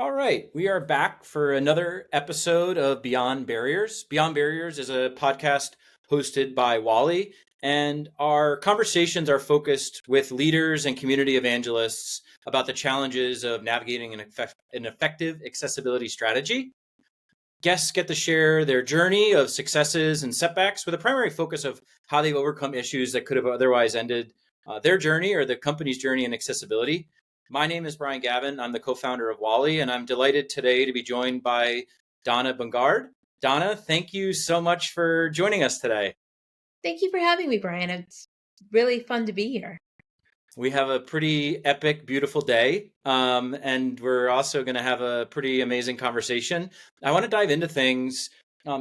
All right, we are back for another episode of Beyond Barriers. Beyond Barriers is a podcast hosted by Wally, and our conversations are focused with leaders and community evangelists about the challenges of navigating an effective accessibility strategy. Guests get to share their journey of successes and setbacks with a primary focus of how they've overcome issues that could have otherwise ended their journey or the company's journey in accessibility. My name is Brian Gavin. I'm the co-founder of Wally, and I'm delighted today to be joined by Donna Bungard. Donna, thank you so much for joining us today. Thank you for having me, Brian. It's really fun to be here. We have a pretty epic, beautiful day, and we're also going to have a pretty amazing conversation. I want to dive into things,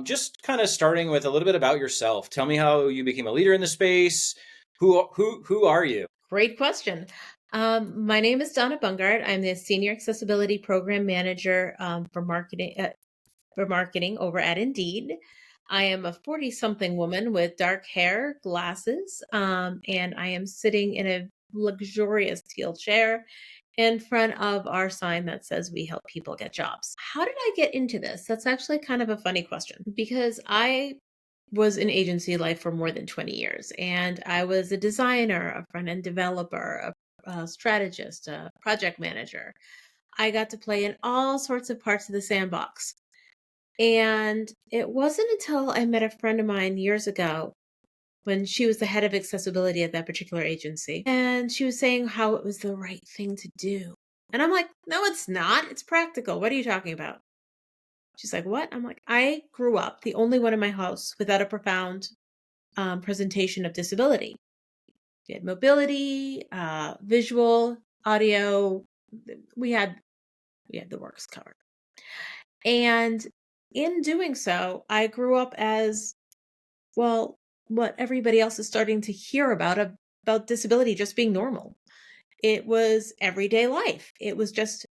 just kind of starting with a little bit about yourself. Tell me how you became a leader in the space. Who are you? Great question. My name is Donna Bungard. I'm the Senior Accessibility Program Manager for marketing over at Indeed. I am a 40-something woman with dark hair, glasses, and I am sitting in a luxurious teal chair in front of our sign that says we help people get jobs. How did I get into this? That's actually kind of a funny question because I was in agency life for more than 20 years, and I was a designer, a front-end developer, a strategist, a project manager. I got to play in all sorts of parts of the sandbox. And it wasn't until I met a friend of mine years ago when she was the head of accessibility at that particular agency. And she was saying how it was the right thing to do. And I'm like, no, it's not. It's practical. What are you talking about? She's like, what? I'm like, I grew up the only one in my house without a profound presentation of disability. We had mobility, visual, audio. We had the works covered. And in doing so, I grew up as well, what everybody else is starting to hear about disability just being normal. It was everyday life. It was just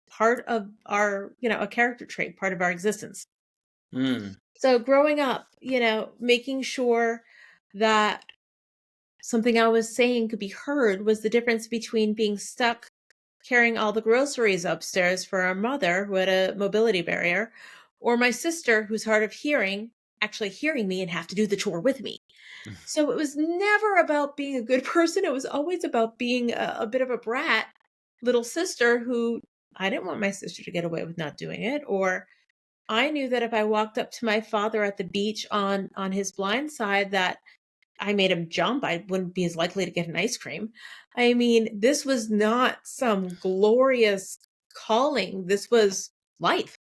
part of our, a character trait, part of our existence. Hmm. So growing up, making sure that something I was saying could be heard was the difference between being stuck carrying all the groceries upstairs for our mother who had a mobility barrier, or my sister who's hard of hearing actually hearing me and have to do the chore with me. So it was never about being a good person. It was always about being a bit of a brat little sister who I didn't want my sister to get away with not doing it. Or I knew that if I walked up to my father at the beach on his blind side that I made him jump, I wouldn't be as likely to get an ice cream. I mean, this was not some glorious calling. This was life.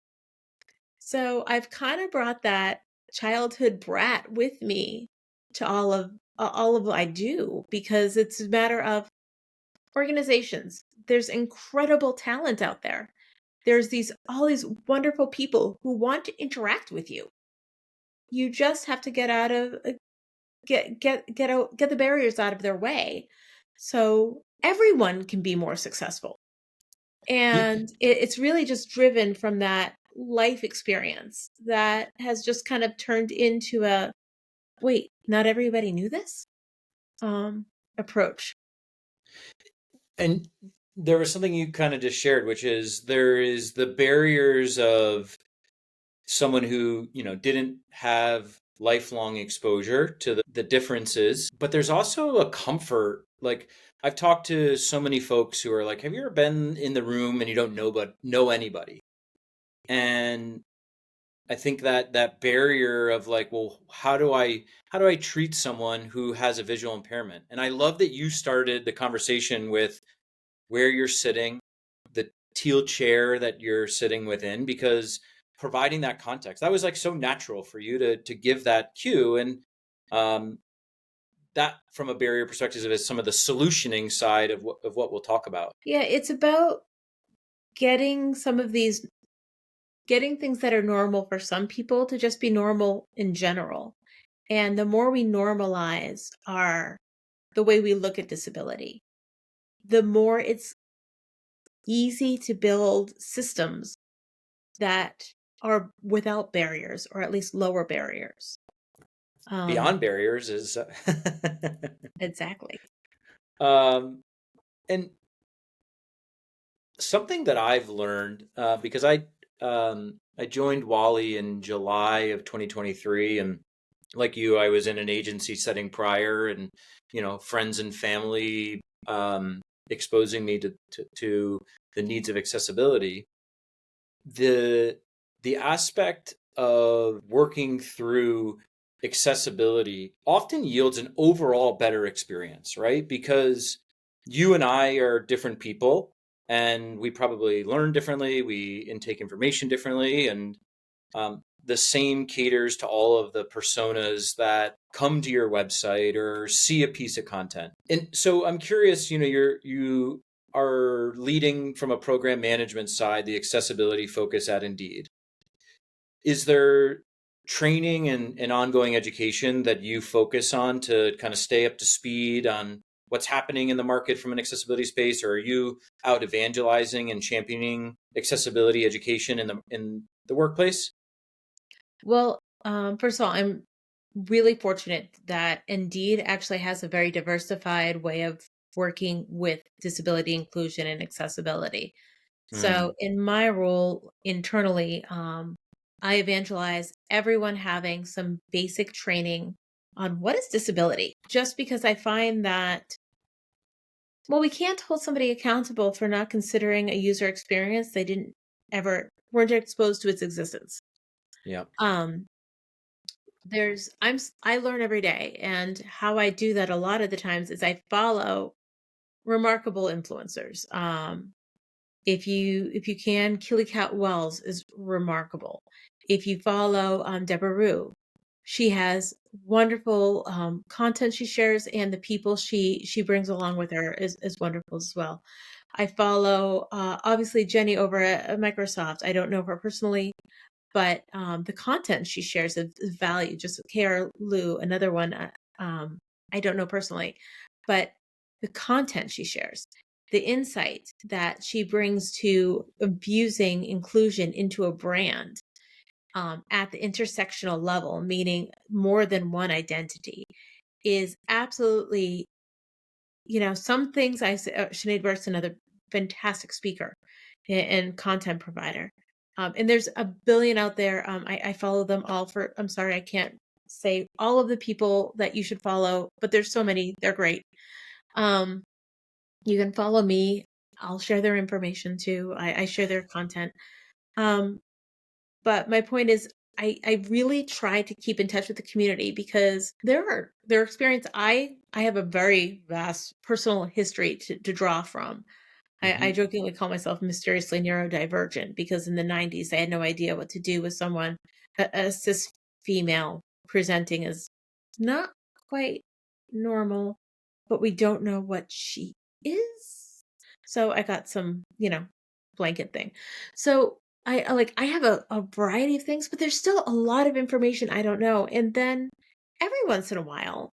So I've kind of brought that childhood brat with me to all of what I do because it's a matter of organizations. There's incredible talent out there. There's these all these wonderful people who want to interact with you. You just have to get out of get the barriers out of their way so everyone can be more successful. Yeah. And it's really just driven from that life experience that has just kind of turned into a wait, not everybody knew this um approach. And there was something you kind of just shared, which is there is the barriers of someone who, didn't have lifelong exposure to the differences, but there's also a comfort. Like I've talked to so many folks who are like, have you ever been in the room and you don't know anybody? And I think that that barrier of like, well, how do I treat someone who has a visual impairment? And I love that you started the conversation with where you're sitting, the teal chair that you're sitting within, because providing that context, that was like so natural for you to give that cue. And um, that from a barrier perspective is some of the solutioning side of what we'll talk about. Yeah, it's about getting some of these getting things that are normal for some people to just be normal in general. And the more we normalize our the way we look at disability, the more it's easy to build systems that are without barriers or at least lower barriers. Um, Beyond barriers is exactly. um, and something that I've learned because I joined Wally in July of 2023, and like you, I was in an agency setting prior, and friends and family exposing me to the needs of accessibility. The the aspect of working through accessibility often yields an overall better experience, right? Because you and I are different people, and we probably learn differently, we intake information differently, and the same caters to all of the personas that come to your website or see a piece of content. And so I'm curious, you are leading from a program management side, the accessibility focus at Indeed. Is there training and ongoing education that you focus on to kind of stay up to speed on what's happening in the market from an accessibility space, or are you out evangelizing and championing accessibility education in the workplace? Well, first of all, I'm really fortunate that Indeed actually has a very diversified way of working with disability inclusion and accessibility. So, Hmm. in my role internally, I evangelize everyone having some basic training on what is disability, just because I find that, well, we can't hold somebody accountable for not considering a user experience they didn't ever weren't exposed to its existence. Yeah. Um, I learn every day, and how I do that a lot of the times is I follow remarkable influencers. If you can, Killy Cat Wells is remarkable. If you follow Deborah Rue, she has wonderful content she shares, and the people she brings along with her is wonderful as well. I follow obviously Jenny over at Microsoft. I don't know her personally, but the content she shares is value. Just Kara Lou, another one. I don't know personally, but the content she shares, the insight that she brings to abusing inclusion into a brand at the intersectional level, meaning more than one identity, is absolutely, some things I say. Sinead Burke's another fantastic speaker and content provider. And there's a billion out there. I follow them all for, I'm sorry, I can't say all of the people that you should follow, but there's so many. They're great. Um, you can follow me. I'll share their information too. I share their content. Um, but my point is, I really try to keep in touch with the community because their experience. I have a very vast personal history to draw from. I Hmm. jokingly call myself mysteriously neurodivergent because in the 90s I had no idea what to do with someone, a cis female presenting as not quite normal, but we don't know what she is. So I got some, blanket thing. So I have a variety of things, but there's still a lot of information I don't know. And then every once in a while,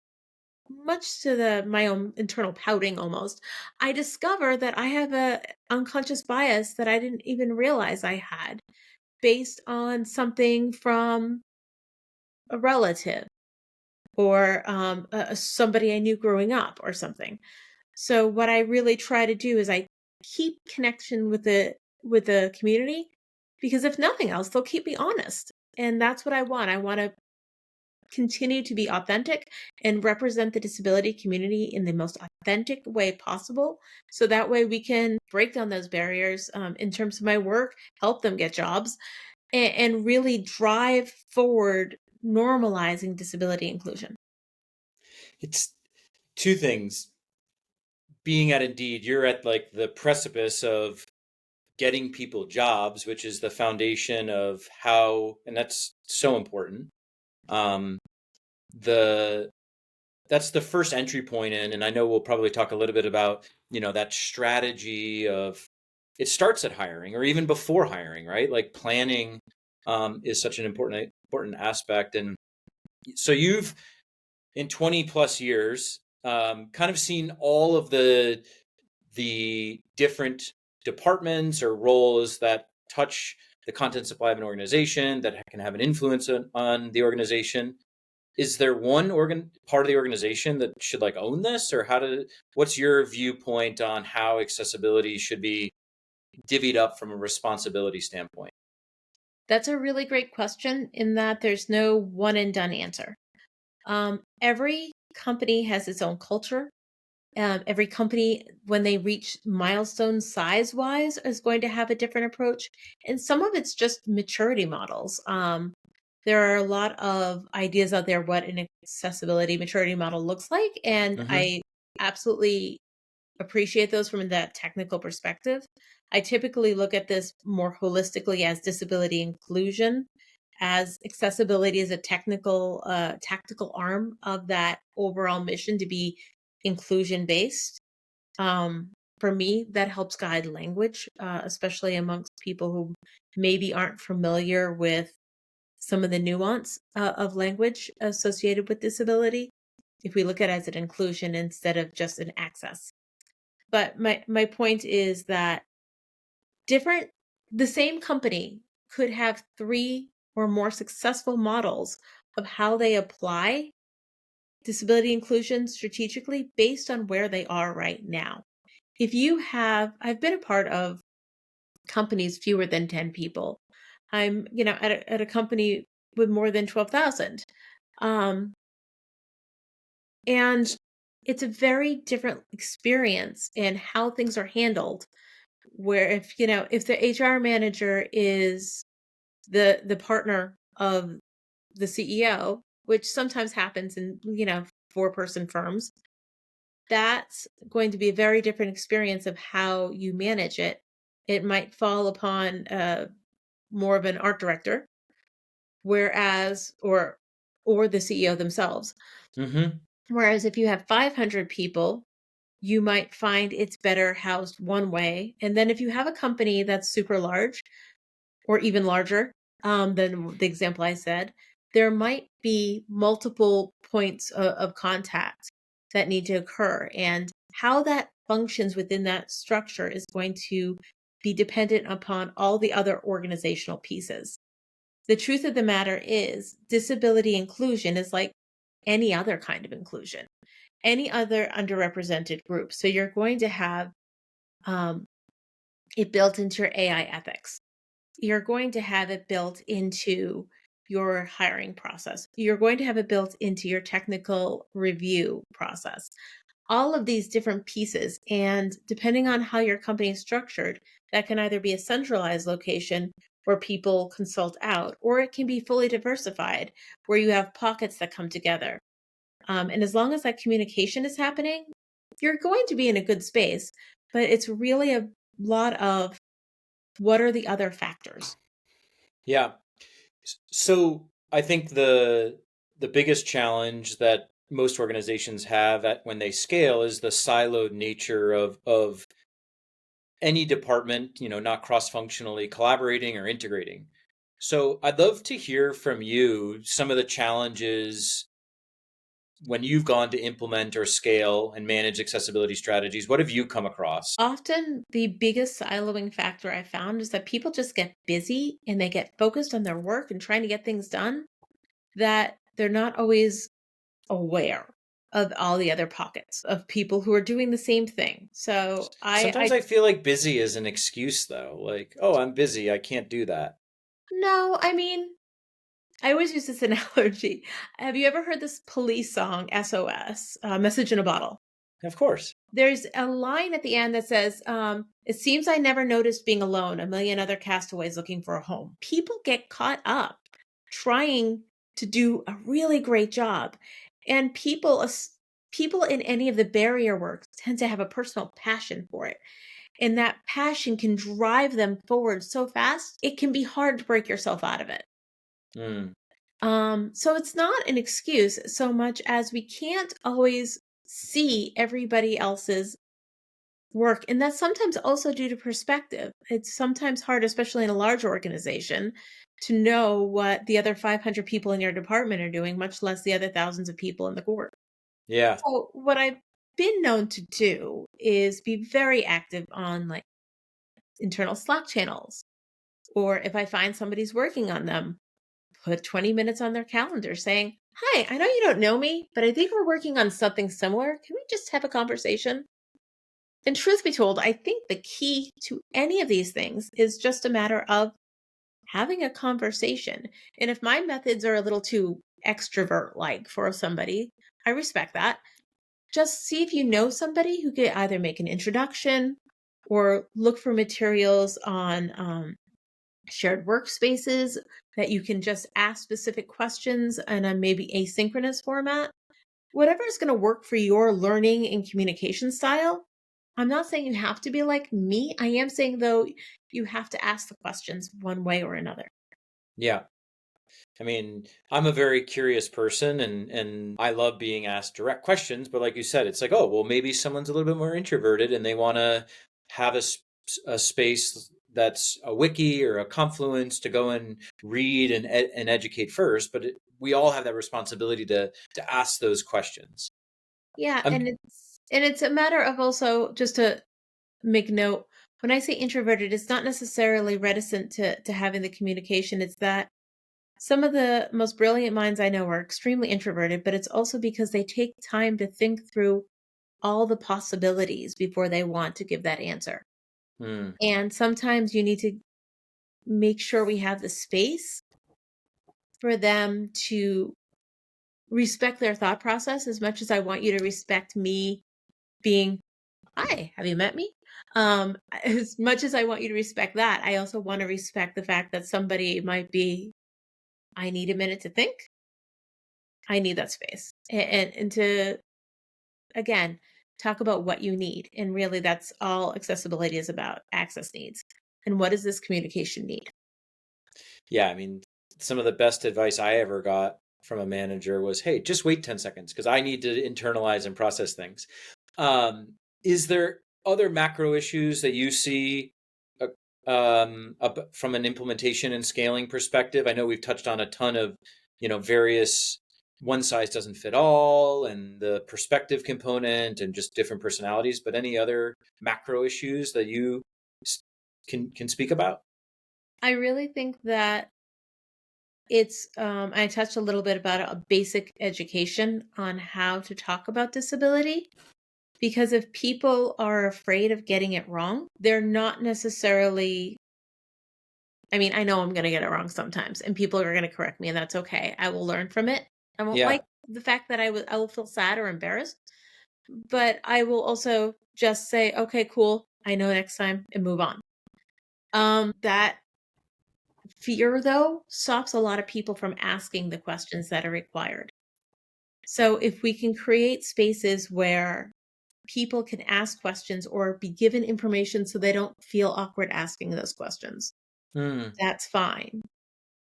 much to the my own internal pouting almost, I discover that I have a unconscious bias that I didn't even realize I had based on something from a relative or somebody I knew growing up or something. So what I really try to do is I keep connection with the community because if nothing else, they'll keep me honest. And that's what I want. I want to continue to be authentic and represent the disability community in the most authentic way possible. So that way we can break down those barriers in terms of my work, help them get jobs, and really drive forward normalizing disability inclusion. It's two things. Being at Indeed, you're at like the precipice of getting people jobs, which is the foundation of how, and that's so important. Um, the that's the first entry point in, and I know we'll probably talk a little bit about, that strategy of it starts at hiring or even before hiring, right? Like planning is such an important aspect. And so you've in 20 plus years kind of seen all of the different departments or roles that touch the content supply of an organization that can have an influence on the organization. Is there one part of the organization that should like own this, or what's your viewpoint on how accessibility should be divvied up from a responsibility standpoint? That's a really great question in that there's no one and done answer. Every company has its own culture. Every company, when they reach milestones size wise, is going to have a different approach. And some of it's just maturity models. There are a lot of ideas out there what an accessibility maturity model looks like. And Hmm. I absolutely appreciate those from that technical perspective. I typically look at this more holistically as disability inclusion, as accessibility is a technical, tactical arm of that overall mission to be inclusion based. Um, for me, that helps guide language, especially amongst people who maybe aren't familiar with some of the nuance of language associated with disability. If we look at it as an inclusion instead of just an access. But my point is that different the same company could have 3 or more successful models of how they apply disability inclusion strategically based on where they are right now. If you have I've been a part of companies fewer than 10 people. I'm, at a company with more than 12,000. Um, and it's a very different experience in how things are handled where if the HR manager is the partner of the CEO, which sometimes happens in, 4-person firms, that's going to be a very different experience of how you manage it. It might fall upon more of an art director, whereas or the CEO themselves. Hmm. Whereas if you have 500 people, you might find it's better housed one way. And then if you have a company that's super large, or even larger than the example I said, there might be multiple points of contact that need to occur. And how that functions within that structure is going to be dependent upon all the other organizational pieces. The truth of the matter is, disability inclusion is like any other kind of inclusion, any other underrepresented group. So you're going to have um, it built into your AI ethics. You're going to have it built into your hiring process. You're going to have it built into your technical review process. All of these different pieces. And depending on how your company is structured, that can either be a centralized location where people consult out, or it can be fully diversified where you have pockets that come together. And as long as that communication is happening, you're going to be in a good space. But it's really a lot of what are the other factors? Yeah. So I think the biggest challenge that most organizations have when they scale is the siloed nature of any department, not cross-functionally collaborating or integrating. So I'd love to hear from you some of the challenges when you've gone to implement or scale and manage accessibility strategies. What have you come across? Often, the biggest siloing factor I found is that people just get busy and they get focused on their work and trying to get things done that they're not always aware of all the other pockets of people who are doing the same thing. So Sometimes I feel like busy is an excuse though. Like, oh, I'm busy, I can't do that. no, I mean, I always use this analogy. Have you ever heard this police song, SOS, Message in a Bottle? Of course. There's a line at the end that says, it seems I never noticed being alone, a million other castaways looking for a home. People get caught up trying to do a really great job. And people in any of the barrier work tend to have a personal passion for it. And that passion can drive them forward so fast, it can be hard to break yourself out of it. Mm, So it's not an excuse so much as we can't always see everybody else's work. And that's sometimes also due to perspective. It's sometimes hard, especially in a large organization, to know what the other 500 people in your department are doing, much less the other thousands of people in the court. yeah. So, what I've been known to do is be very active on like internal Slack channels, or if I find somebody's working on them, put 20 minutes on their calendar saying, "Hi, I know you don't know me, but I think we're working on something similar. Can we just have a conversation?" And truth be told, I think the key to any of these things is just a matter of having a conversation. And if my methods are a little too extrovert like for somebody, I respect that. Just see if you know somebody who could either make an introduction or look for materials on shared workspaces that you can just ask specific questions in a maybe asynchronous format. Whatever is going to work for your learning and communication style. I'm not saying you have to be like me. I am saying, though, you have to ask the questions one way or another. Yeah. I mean, I'm a very curious person and I love being asked direct questions, but like you said, it's like, oh, well, maybe someone's a little bit more introverted and they want to have a space that's a wiki or a confluence to go and read and educate first, but we all have that responsibility to ask those questions. Yeah, I'm and it's a matter of also just to make note, when I say introverted, it's not necessarily reticent to having the communication. It's that some of the most brilliant minds I know are extremely introverted, but it's also because they take time to think through all the possibilities before they want to give that answer. hmm, And sometimes you need to make sure we have the space for them to respect their thought process as much as I want you to respect me being, "Hi, have you met me?" As much as I want you to respect that, I also want to respect the fact that somebody might be, "I need a minute to think. I need that space." And to, again, talk about what you need. And really, that's all accessibility is about, access needs. And what does this communication need? yeah, I mean, some of the best advice I ever got from a manager was, hey, just wait 10 seconds because I need to internalize and process things. Um, is there other macro issues that you see from an implementation and scaling perspective? I know we've touched on a ton of, various one size doesn't fit all and the perspective component and just different personalities, but any other macro issues that you can speak about? I really think that it's, I touched a little bit about a basic education on how to talk about disability. Because if people are afraid of getting it wrong, they're not necessarily, I mean, I know I'm gonna get it wrong sometimes, and people are gonna correct me, and that's okay. I will learn from it. I won't Yeah. like the fact that I will feel sad or embarrassed, but I will also just say, "Okay, cool. I know next time," and move on. That fear, though, stops a lot of people from asking the questions that are required. So if we can create spaces where people can ask questions or be given information so they don't feel awkward asking those questions, Hmm. that's fine.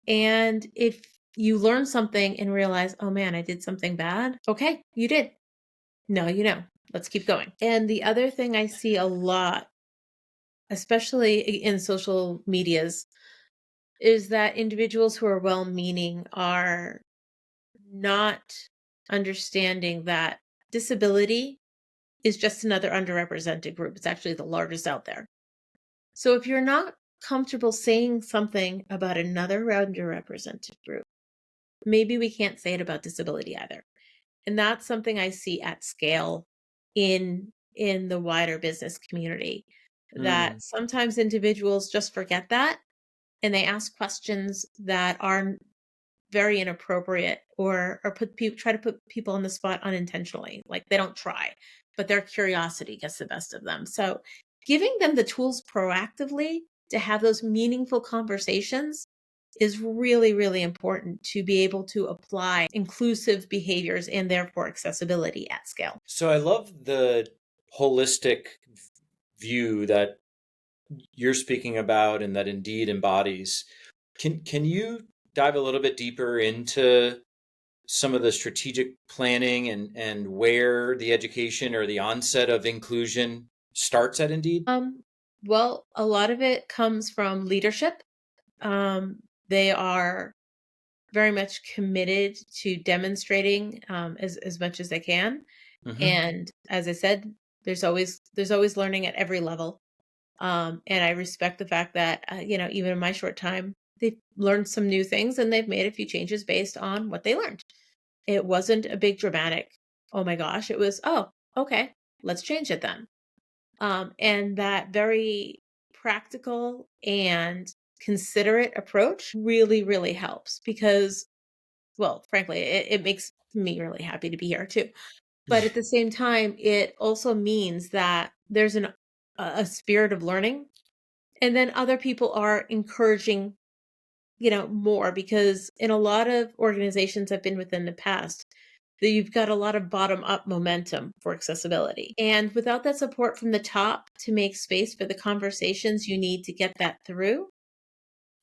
And if you learn something and realize, oh man, I did something bad. Okay, you did. No, you know, let's keep going. And the other thing I see a lot, especially in social medias, is that individuals who are well meaning are not understanding that disability is just another underrepresented group. It's actually the largest out there. So if you're not comfortable saying something about another underrepresented group, maybe we can't say it about disability either. And that's something I see at scale in the wider business community, Hmm. that sometimes individuals just forget that and they ask questions that are very inappropriate, or try to put people on the spot unintentionally. Like they don't try, but their curiosity gets the best of them. So giving them the tools proactively to have those meaningful conversations is really, really important to be able to apply inclusive behaviors and therefore accessibility at scale. So I love the holistic view that you're speaking about and that Indeed embodies. Can you dive a little bit deeper into some of the strategic planning and where the education or the onset of inclusion starts at Indeed? Um, well, a lot of it comes from leadership. They are very much committed to demonstrating, as much as they can. Hmm. And as I said, there's always learning at every level. And I respect the fact that, even in my short time, they've learned some new things and they've made a few changes based on what they learned. It wasn't a big dramatic, oh my gosh, it was, oh, okay, let's change it then. And that very practical and considerate approach really, really helps because, well, frankly, it makes me really happy to be here too. But at the same time, it also means that there's a spirit of learning, and then other people are encouraging, more, because in a lot of organizations I've been within the past, that you've got a lot of bottom up momentum for accessibility. And without that support from the top to make space for the conversations you need to get that through,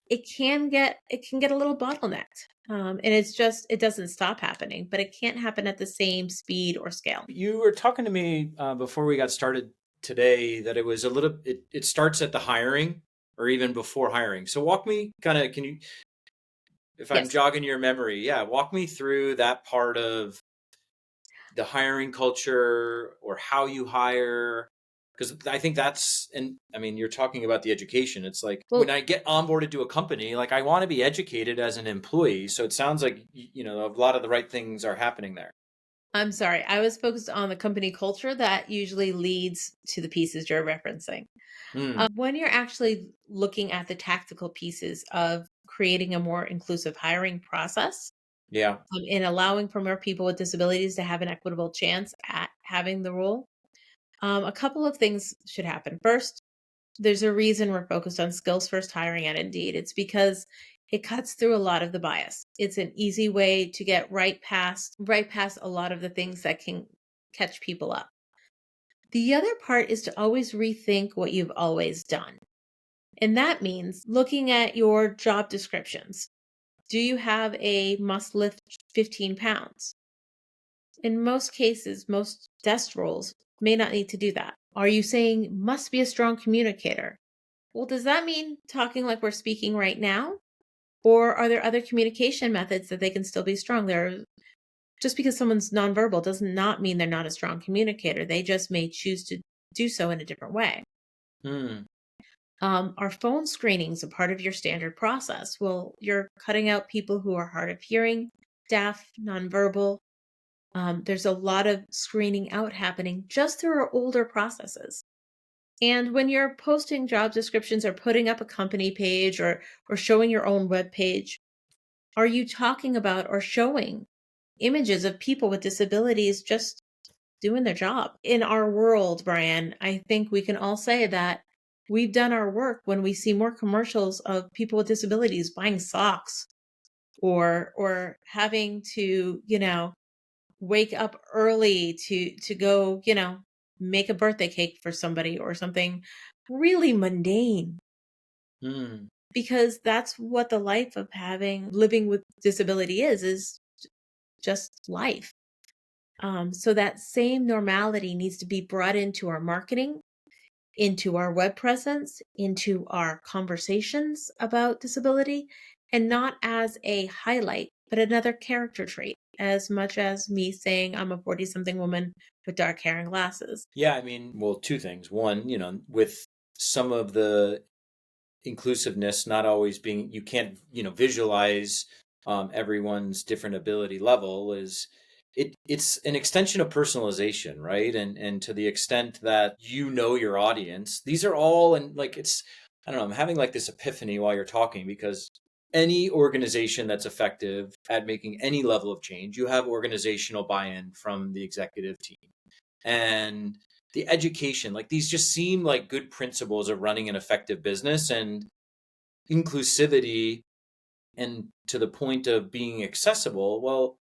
it can get a little bottlenecked. And it doesn't stop happening, but it can't happen at the same speed or scale. You were talking to me before we got started today that it was a little, it starts at the hiring or even before hiring. So walk me kind of, can you, if I'm Yes. jogging your memory, yeah, walk me through that part of the hiring culture or how you hire. Because I think that's, and I mean, you're talking about the education. It's like when Well, I get onboarded to a company, like I want to be educated as an employee. So it sounds like, a lot of the right things are happening there. I'm sorry. I was focused on the company culture that usually leads to the pieces you're referencing. Hmm. When you're actually looking at the tactical pieces of creating a more inclusive hiring process, Yeah. and allowing for more people with disabilities to have an equitable chance at having the role, a couple of things should happen. First, there's a reason we're focused on skills first hiring at Indeed. It's because it cuts through a lot of the bias. It's an easy way to get right past a lot of the things that can catch people up. The other part is to always rethink what you've always done. And that means looking at your job descriptions. Do you have a must lift 15 pounds? In most cases, most desk roles may not need to do that. Are you saying must be a strong communicator? Well, does that mean talking like we're speaking right now? Or are there other communication methods that they can still be strong? Just because someone's nonverbal does not mean they're not a strong communicator. They just may choose to do so in a different way. Hmm. Are phone screenings a part of your standard process? Well, you're cutting out people who are hard of hearing, deaf, nonverbal. There's a lot of screening out happening just through our older processes. And when you're posting job descriptions or putting up a company page or showing your own web page, are you talking about or showing images of people with disabilities just doing their job? In our world, Brian, I think we can all say that we've done our work when we see more commercials of people with disabilities buying socks or having to, wake up early to go, make a birthday cake for somebody or something really mundane, Hmm. because that's what the life of living with disability is just life. So that same normality needs to be brought into our marketing, into our web presence, into our conversations about disability, and not as a highlight, but another character trait, as much as me saying I'm a 40 something woman with dark hair and glasses. Yeah, I mean, well, two things. One, with some of the inclusiveness not always being, you can't, visualize everyone's different ability level is it's an extension of personalization, right? And to the extent that your audience, these are all, and like it's, I don't know, I'm having like this epiphany while you're talking because any organization that's effective at making any level of change, you have organizational buy-in from the executive team and the education. Like these just seem like good principles of running an effective business, and inclusivity, and to the point of being accessible. Well,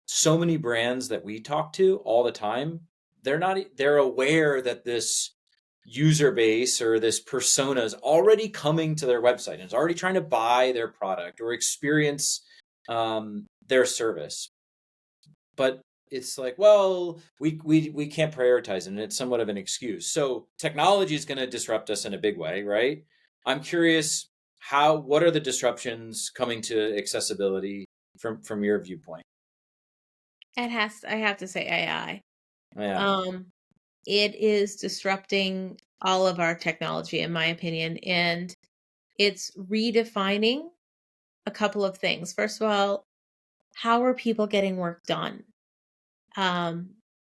so many brands that we talk to all the time, they're aware that this user base or this persona is already coming to their website and is already trying to buy their product or experience their service, but it's like, well, we can't prioritize it, and it's somewhat of an excuse. So technology is going to disrupt us in a big way, right? I'm curious, what are the disruptions coming to accessibility from your viewpoint? I have to say AI. Yeah. Um, it is disrupting all of our technology, in my opinion, and it's redefining a couple of things. First of all, how are people getting work done? Um,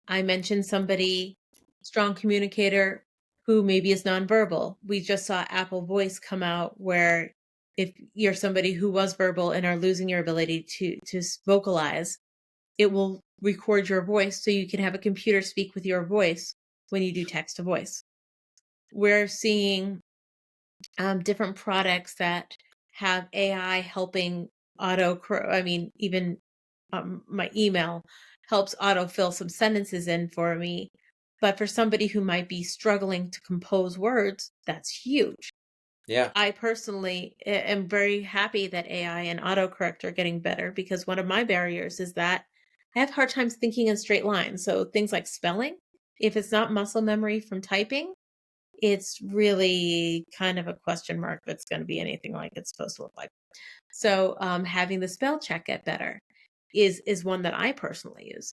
I mentioned somebody strong communicator who maybe is nonverbal. We just saw Apple Voice come out where if you're somebody who was verbal and are losing your ability to vocalize, it will record your voice so you can have a computer speak with your voice when you do text to voice. We're seeing different products that have AI helping even my email helps autofill some sentences in for me. But for somebody who might be struggling to compose words, that's huge. Yeah. I personally am very happy that AI and autocorrect are getting better because one of my barriers is that I have hard times thinking in straight lines. So things like spelling, if it's not muscle memory from typing, it's really kind of a question mark if it's going to be anything like it's supposed to look like. So having the spell check get better is one that I personally use.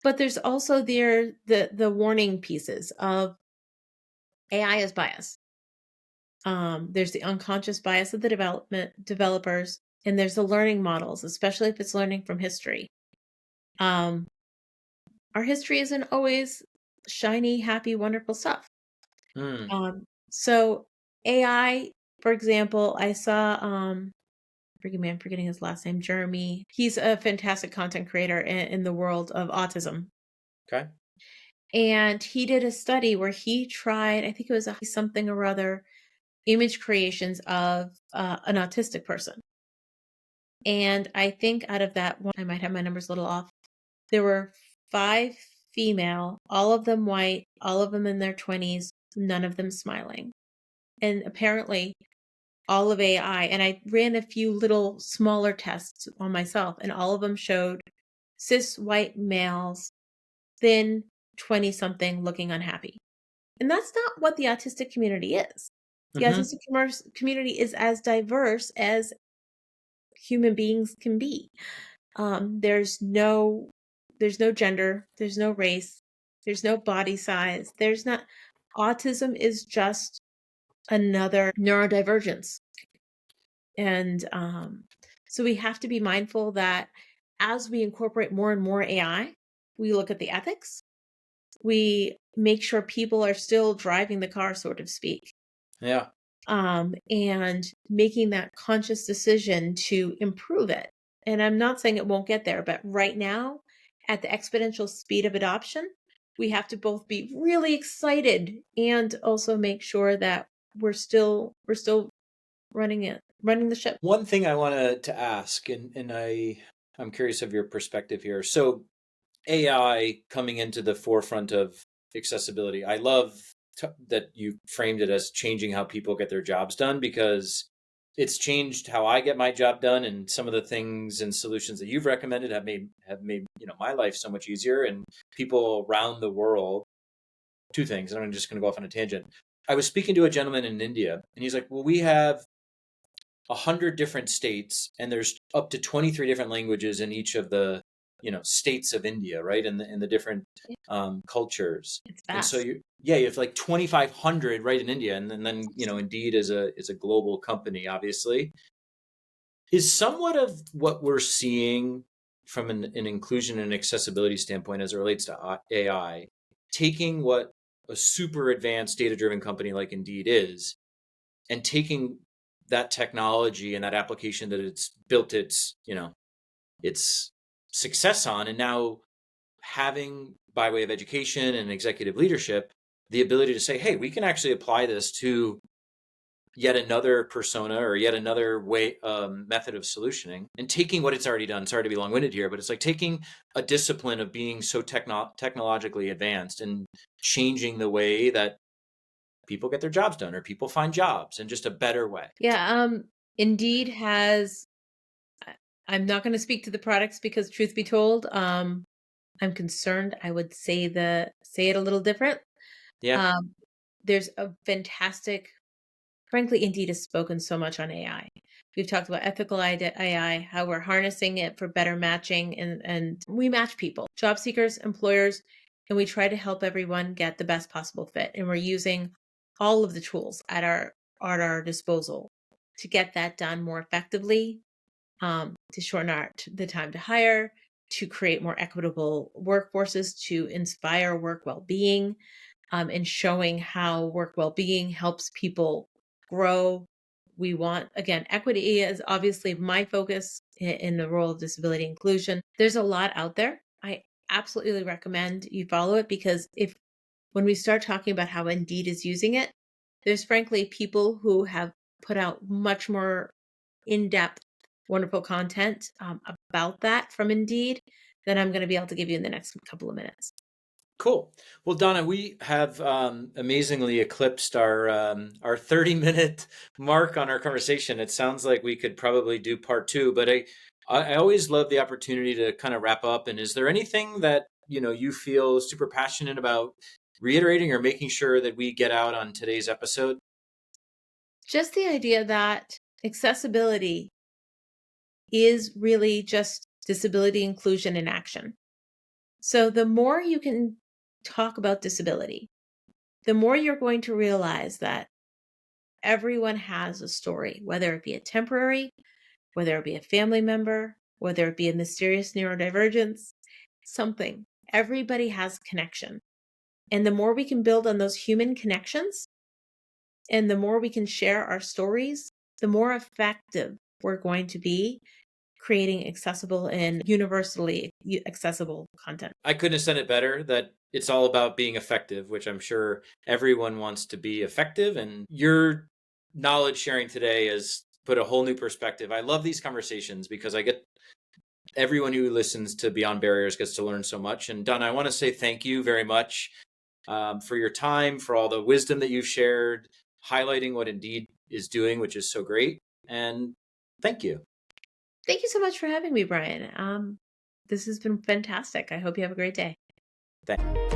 But there's also the warning pieces of AI is bias. There's the unconscious bias of the developers, and there's the learning models, especially if it's learning from history. Um, our history isn't always shiny, happy, wonderful stuff. Mm. So AI, for example, I saw I'm forgetting his last name, Jeremy. He's a fantastic content creator in the world of autism. Okay. And he did a study where he tried, I think it was something or other, image creations of an autistic person. And I think out of that one, I might have my numbers a little off. There were 5 female, all of them white, all of them in their 20s, none of them smiling. And apparently all of AI, and I ran a few little smaller tests on myself, and all of them showed cis white males, thin, 20 something, looking unhappy. And that's not what the autistic community is. The Mm-hmm. autistic community is as diverse as human beings can be. There's no gender, there's no race, there's no body size. There's not autism is just another neurodivergence. And so we have to be mindful that as we incorporate more and more AI, we look at the ethics. We make sure people are still driving the car, so to speak. Yeah. And making that conscious decision to improve it. And I'm not saying it won't get there, but right now, at the exponential speed of adoption, we have to both be really excited and also make sure that we're still running the ship. One thing I wanted to ask, and I'm curious of your perspective here. So AI coming into the forefront of accessibility. I love that you framed it as changing how people get their jobs done, because it's changed how I get my job done, and some of the things and solutions that you've recommended have made my life so much easier, and people around the world. Two things, and I'm just going to go off on a tangent. I was speaking to a gentleman in India, and he's like, "Well, we have 100 different states, and there's up to 23 different languages in each of the states of India, right? In the different cultures, It's and so fast. you have like 2,500 right in India, and then Indeed is a global company, obviously. Is somewhat of what we're seeing from an inclusion and accessibility standpoint as it relates to AI, taking what a super advanced data driven company like Indeed is, and taking that technology and that application that it's built its success on, and now having, by way of education and executive leadership, the ability to say, hey, we can actually apply this to yet another persona or yet another way, method of solutioning, and taking what it's already done. Sorry to be long-winded here, but it's like taking a discipline of being so technologically advanced and changing the way that people get their jobs done or people find jobs in just a better way. Yeah, Indeed has I'm not going to speak to the products because truth be told, I'm concerned. I would say it a little different. Yeah. Um, there's a fantastic, frankly, Indeed has spoken so much on AI. We've talked about ethical AI, how we're harnessing it for better matching, and we match people, job seekers, employers, and we try to help everyone get the best possible fit. And we're using all of the tools at our disposal to get that done more effectively, to shorten the time to hire, to create more equitable workforces, to inspire work well-being, and showing how work well-being helps people grow. We want, again, equity is obviously my focus in the role of disability inclusion. There's a lot out there. I absolutely recommend you follow it, because if when we start talking about how Indeed is using it, there's frankly people who have put out much more in-depth, wonderful content about that from Indeed that I'm going to be able to give you in the next couple of minutes. Cool. Well, Donna, we have amazingly eclipsed our 30-minute mark on our conversation. It sounds like we could probably do part two, but I always love the opportunity to kind of wrap up. And is there anything that you feel super passionate about reiterating or making sure that we get out on today's episode? Just the idea that accessibility is really just disability inclusion in action. So the more you can talk about disability, the more you're going to realize that everyone has a story, whether it be a temporary, whether it be a family member, whether it be a mysterious neurodivergence, something. Everybody has connection. And the more we can build on those human connections and the more we can share our stories, the more effective we're going to be creating accessible and universally accessible content. I couldn't have said it better, that it's all about being effective, which I'm sure everyone wants to be effective. And your knowledge sharing today has put a whole new perspective. I love these conversations because I get everyone who listens to Beyond Barriers gets to learn so much. And Donna, I want to say thank you very much for your time, for all the wisdom that you've shared, highlighting what Indeed is doing, which is so great. And thank you. Thank you so much for having me, Brian. This has been fantastic. I hope you have a great day. Thank you.